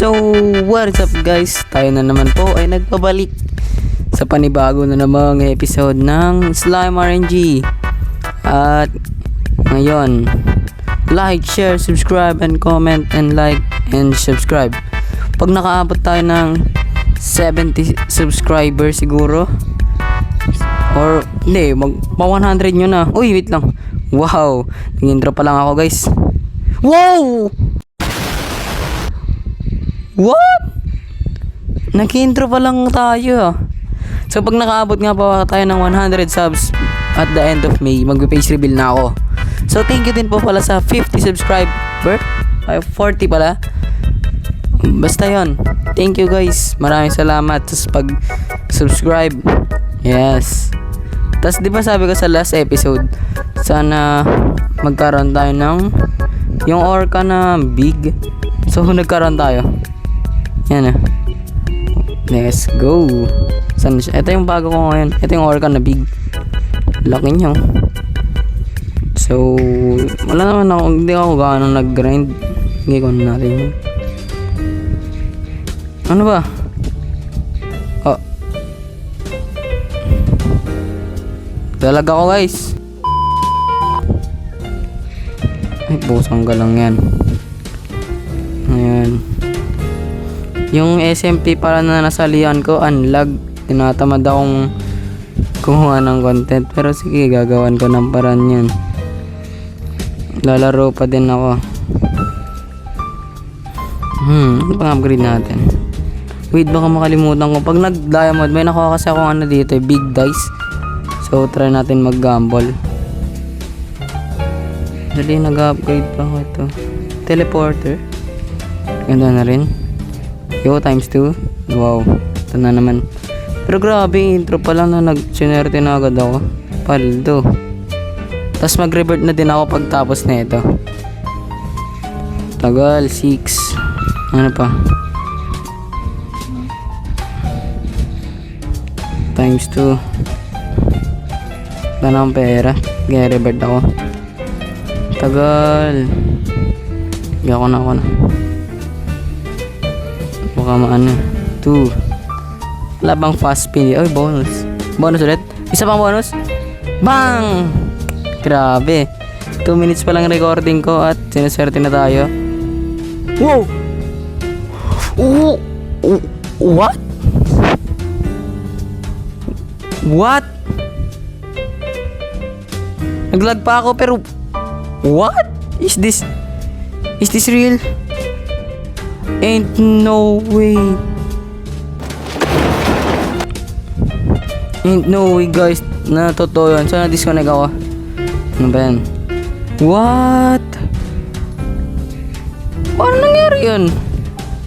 So, what's up guys? Tayo na naman po ay nagpabalik sa panibago na namang episode ng Slime RNG. At ngayon, like, share, subscribe, and comment, and like, and subscribe. Pag nakaabot tayo ng 70 subscribers siguro, or hindi, pa 100 nyo na. Uy, wait lang. Wow, nag-intro pa lang ako guys. Wow! What? Nag-intro pa lang tayo. So pag nakaabot nga pa tayo ng 100 subs at the end of May, mag-face reveal na ako. So thank you din po pala sa 50 subscriber. Ay, 40 pala. Basta yon. Thank you guys. Maraming salamat sa pag-subscribe. Yes. Tas di ba sabi ko sa last episode, sana magkaroon tayo ng yung orca na big. So nagkaroon tayo. Yan na. Let's go. Saan siya? Ito yung bago ko ngayon. Ito yung orca na big. Laki niyo. So wala naman ako. Hindi ako gaano nag-grind. Hindi ko na natin yun. Ano ba? Oh. Talaga ko guys. Ay, busang ka lang yan. Ayan. Yung SMP para na nasalihan ko, unlag. Tinatamad akong kumuha ng content. Pero sige, gagawan ko ng paraan yan. Lalaro pa din ako. Ano pang upgrade natin? Wait, baka makalimutan ko. Pag nag-diamond, may nakuha kasi akong ano dito, big dice. So, try natin mag-gamble. Dali, nag-upgrade pa ako ito. Teleporter. Ganda na rin. Yo, times 2. Wow. Ito na naman. Pero grabe, intro pa lang na nag-sinerte na agad ako. Paldo. Tapos mag-revert na din ako pagtapos na ito. Tagal, 6. Ano pa? Times 2. Wala na akong pera. Gaya-revert ako. Tagal. Gaya ko na. Baka maano. 2. Wala bang fast spin? Ay, bonus. Bonus ulit. Isa pang bonus. Bang! Grabe. 2 minutes pa lang recording ko at sinaswerte na tayo. Wow! What? What? Naglag pa ako pero what? Is this real? Ain't no way. Ain't no way guys na totoo yun. So na-disconnect ako. Ano ba yan? What? Paano nangyari yun?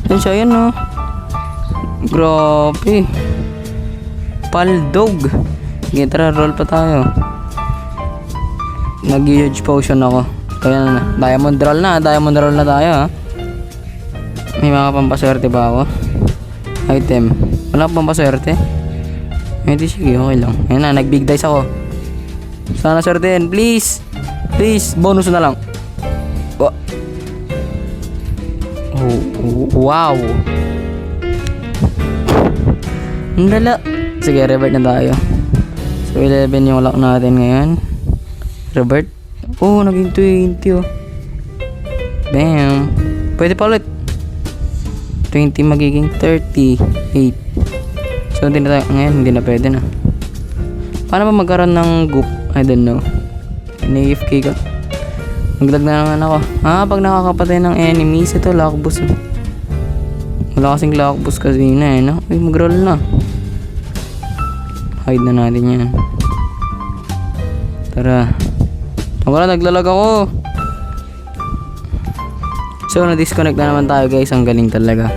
Yan siya yun no? Grabe. Paldog. Sige, tara, roll pa tayo. Nag-huge potion ako. Kaya na. Diamond roll na tayo ha. May mga pampaswerte ba ako? Item. Wala pampaswerte? Hindi, sige, okay lang. Ayan na, nag-big dice ako. Sana swertein, please. Please, bonus na lang. Wow. Ang lala. Sige, revert na tayo. So, 11 yung lock natin ngayon. Revert. Oh, naging 20 oh. Bam. Pwede pa ulit. 20 magiging 38. So, hindi na tayo. Ngayon, hindi na pwede na. Paano ba magkaroon ng goop? I don't know. NAFK ka. Naglag na naman ako. Pag nakakapatay ng enemies, ito, lockboost. Wala kasing lockboost kasi na no? Uy, mag-roll na. Hide na natin yan. Tara. Wala, naglalag ako. So, na-disconnect na naman tayo guys. Ang galing talaga.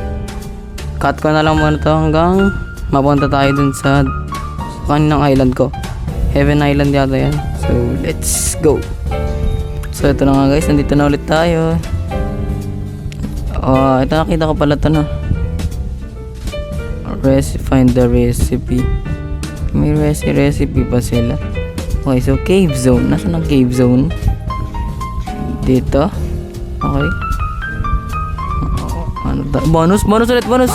Cut ko na lang muna to hanggang mapunta tayo dun sa kaninang island ko. Heaven Island yata yan. So, let's go. So, ito na nga guys. Nandito na ulit tayo. Ito nakita ko pala ito na. Find the recipe. May recipe pa sila. Okay, so cave zone. Nasaan ang cave zone? Dito. Okay. Ano Bonus ulit, bonus.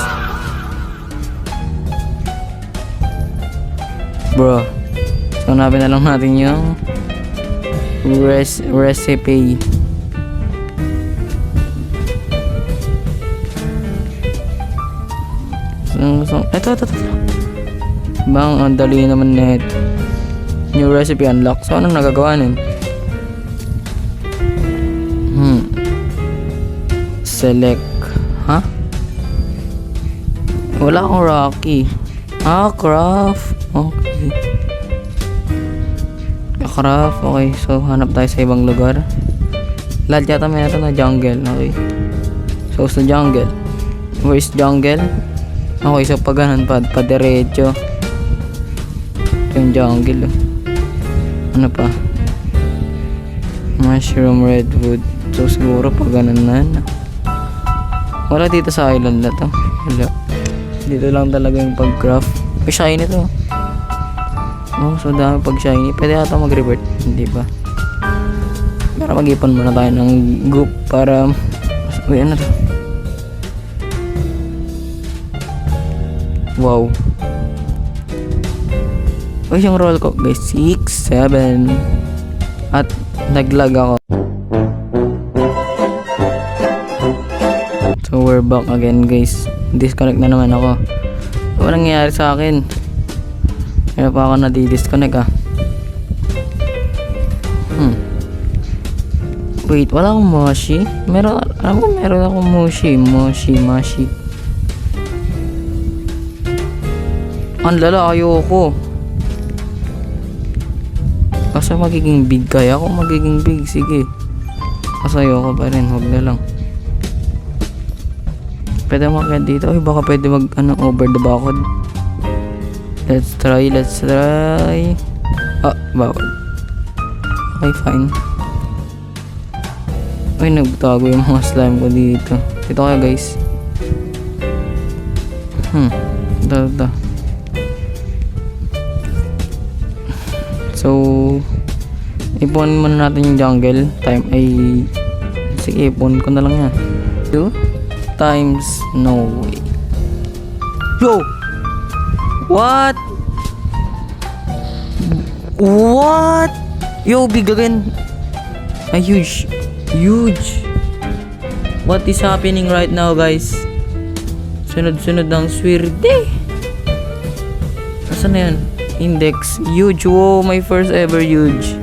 Bro. So, hanapin na lang natin yung recipe. So, ito. Bang, ang dali naman net. New recipe unlock. So, anong nagagawa nun? Select. Ha? Wala akong Rocky. Craft. Okay. Craft. Okay. So, hanap tayo sa ibang lugar. Lahat yata meron na jungle. Okay. So, sa jungle. Where is jungle? Okay. So, pag ganun pa diretso. Ito yung jungle. Ano pa? Mushroom redwood. So, siguro pag ganun na. Wala dito sa island na to. Wala. Dito lang talaga yung pag-craft. May shiny to. Oh, so dami pag shiny. Pwede ata mag-revert. Hindi ba? Para mag-ipon muna tayo ng group para... Uy, ano to? Wow. Uy, yung roll ko. Guys, 6, 7. At naglag ako. So we're back again guys. Disconnect na naman ako. Ano nangyayari sa akin? Kaya pa ako nadi-disconnect Wait, wala akong moshi? Meron akong moshi. Ang lala, ayoko. Kasi magiging big kaya ako magiging big. Sige. Kasi ayoko pa rin. Huwag na lang. Pwede makakaya dito. Ay, baka pwede over the bakod. Let's try. Bawal. Okay, fine. Ay, nagtago yung mga slime ko dito. Dito kaya, guys. Ito. So, ipunin muna natin yung jungle. Sige, ipunin ko na lang yan. 2 times no way. Yo! What? Yo, big again. Huge. What is happening right now, guys? Sunod-sunod ang swerte. Nasaan na yan? Index. Huge. Wow, my first ever huge.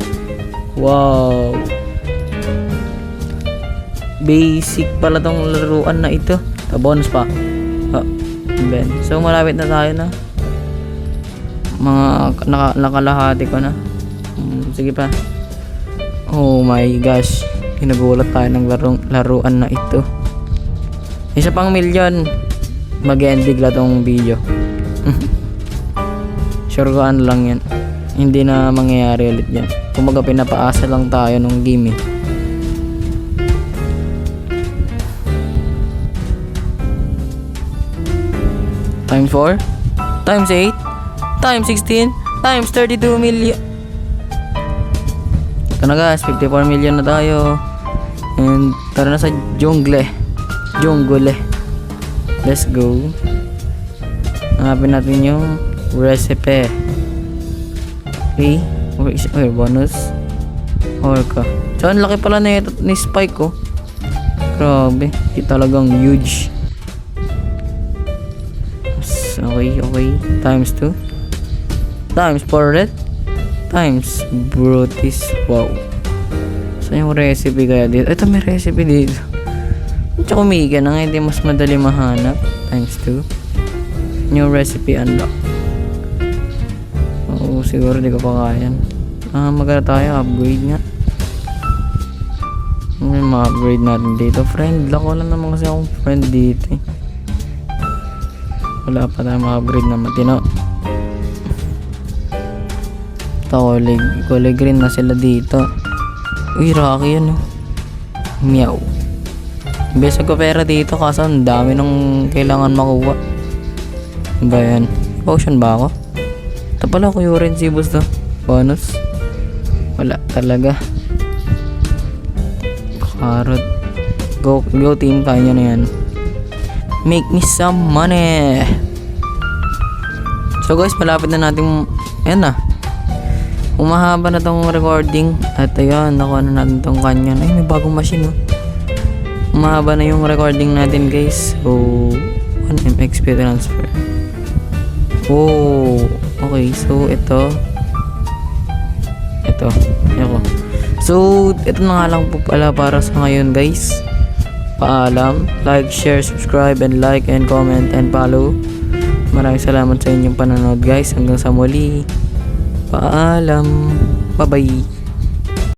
Wow. Basic pala tong laruan na ito. Bonus pa. Ben. So malapit na tayo na. Mga nakalahati ko na. Sige pa. Oh my gosh. Pinagulat tayo ng laruan na ito. Isa pang milyon. Mag-end bigla tong video. Sure ko ano lang yan. Hindi na mangyayari ulit yan. Kumaga pinapaasa lang tayo nung game eh. Times 4, times 8, times 16, times 32 million. Ito na guys, 54 million na tayo. And tara na sa jungle. Let's go. Hanapin natin yung recipe. Okay. Bonus. Orca. So, ang laki pala na ni Spike ko. Grabe. Di talagang huge. Okay. Times 2. Times 4 red. Times Brutis. Wow. Saan yung recipe kaya dito? Ito may recipe dito. Tsaka umiga na nga. Hindi mas madali mahanap. Times 2. New recipe unlock. Oo, siguro di ko pa kaya. Magana tayo. Upgrade nga. May ma-upgrade natin dito. Friend. Lako lang naman kasi akong friend dito eh. Wala pa tayo ma-upgrade na matino. Ito, kulay green na sila dito. Uy, Rocky yan. Meow. Besa ko pera dito kasi ang dami nung kailangan makuha. Ba yan? Potion ba ako? Ito pala ko yung Sibus to. Bonus. Wala talaga. Carrot. Go team, kaya nyo na yan. Make me some money. So guys, malapit na natin, ayan na. Umahaba na tong recording. At ayun, nakuha na natin tong kanyan. Ay, may bagong machine, oh. Umahaba na yung recording natin, guys. So, 1 XP transfer. Oh, okay. So, ito. Ayoko. So, ito na nga lang po pala para sa ngayon, guys. Paalam. Like, share, subscribe, and like, and comment, and follow. Maraming salamat sa inyong panonood, guys. Hanggang sa muli. Paalam. Bye-bye.